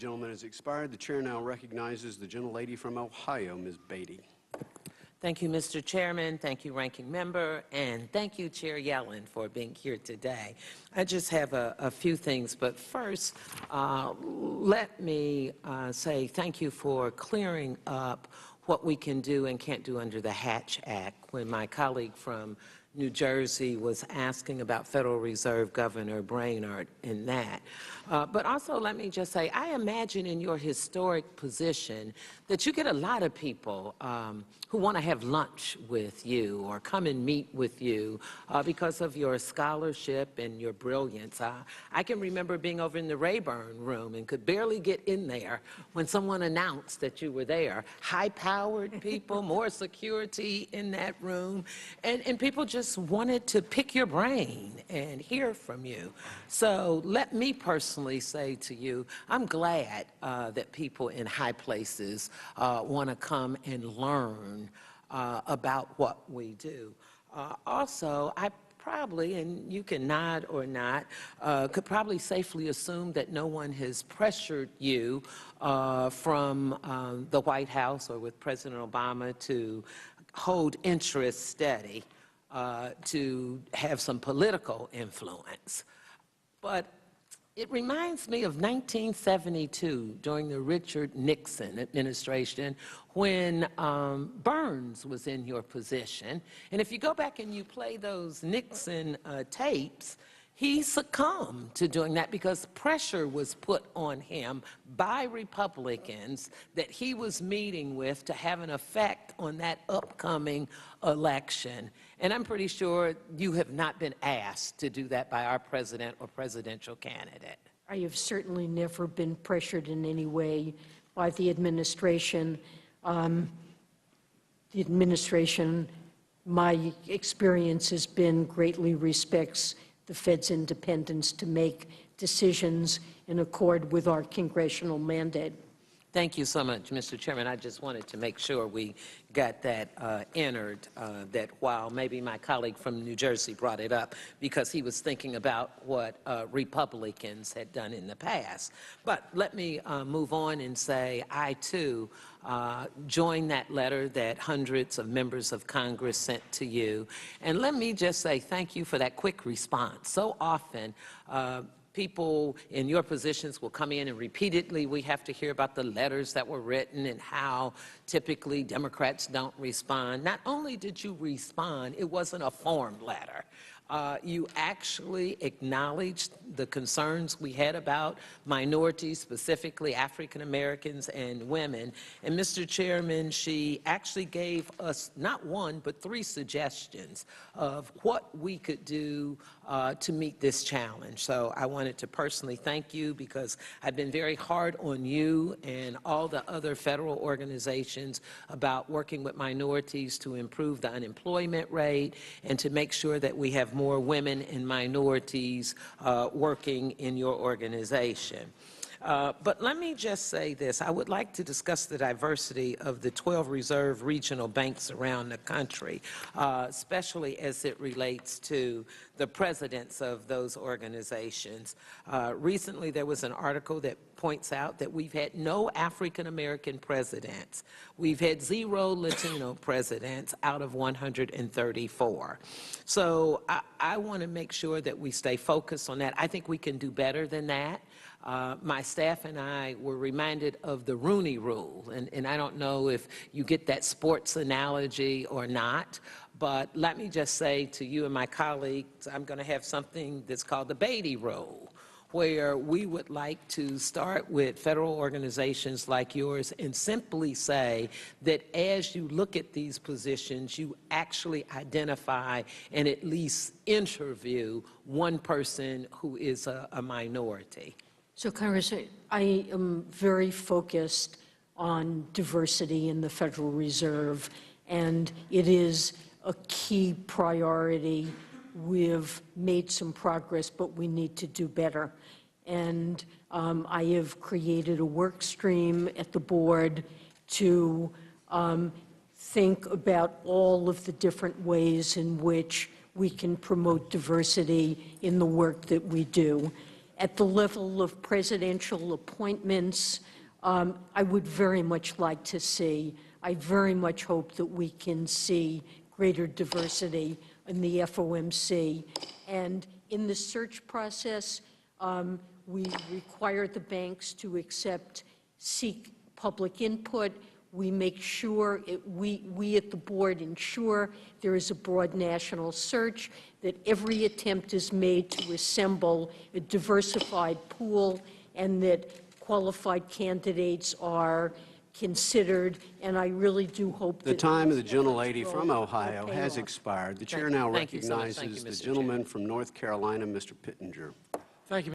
gentleman has expired. The chair now recognizes the gentlelady from Ohio, Ms. Beatty. Thank you, Mr. Chairman. Thank you, Ranking Member. And thank you, Chair Yellen, for being here today. I just have a few things. But first, let me say thank you for clearing up what we can do and can't do under the Hatch Act. When my colleague from New Jersey was asking about Federal Reserve Governor Brainard in that. But also let me just say, I imagine in your historic position that you get a lot of people who want to have lunch with you or come and meet with you because of your scholarship and your brilliance. I can remember being over in the Rayburn room and could barely get in there when someone announced that you were there. High-powered people, more security in that room, and people just wanted to pick your brain and hear from you. So let me personally say to you, I'm glad that people in high places want to come and learn about what we do. Also, I probably, and you can nod or not, could probably safely assume that no one has pressured you from the White House or with President Obama to hold interest steady, to have some political influence. But it reminds me of 1972 during the Richard Nixon administration when Burns was in your position. And if you go back and you play those Nixon tapes, he succumbed to doing that because pressure was put on him by Republicans that he was meeting with to have an effect on that upcoming election. And I'm pretty sure you have not been asked to do that by our president or presidential candidate. I have certainly never been pressured in any way by the administration. My experience has been greatly respects the Fed's independence to make decisions in accord with our congressional mandate. Thank you so much, Mr. Chairman. I just wanted to make sure we got that entered, that while maybe my colleague from New Jersey brought it up because he was thinking about what Republicans had done in the past. But let me move on and say I, too, joined that letter that hundreds of members of Congress sent to you. And let me just say thank you for that quick response. So often, people in your positions will come in and repeatedly we have to hear about the letters that were written and how typically Democrats don't respond. Not only did you respond, it wasn't a formed letter. You actually acknowledged the concerns we had about minorities, specifically African Americans and women. And Mr. Chairman, she actually gave us not one, but 3 suggestions of what we could do to meet this challenge. So I wanted to personally thank you because I've been very hard on you and all the other federal organizations about working with minorities to improve the unemployment rate and to make sure that we have more women and minorities working in your organization. But let me just say this. I would like to discuss the diversity of the 12 reserve regional banks around the country, especially as it relates to the presidents of those organizations. Recently, there was an article that points out that we've had no African-American presidents. We've had 0 Latino presidents out of 134. So I want to make sure that we stay focused on that. I think we can do better than that. My staff and I were reminded of the Rooney Rule, and I don't know if you get that sports analogy or not, but let me just say to you and my colleagues, I'm going to have something that's called the Beatty Rule, where we would like to start with federal organizations like yours and simply say that as you look at these positions, you actually identify and at least interview one person who is a minority. So, Congress, I am very focused on diversity in the Federal Reserve, and it is a key priority. We've made some progress, but we need to do better. And I have created a work stream at the board to think about all of the different ways in which we can promote diversity in the work that we do. At the level of presidential appointments, I would very much like to see, I very much hope that we can see greater diversity in the FOMC. And in the search process, we require the banks to seek public input. We make sure, we at the board ensure there is a broad national search, that every attempt is made to assemble a diversified pool, and that qualified candidates are considered, and I really do hope that— The time of the gentlelady from Ohio pay has off. expired. The chair now Thank you so much. Thank recognizes you, the Mr. gentleman from North Carolina, Mr. Pittenger. Thank you.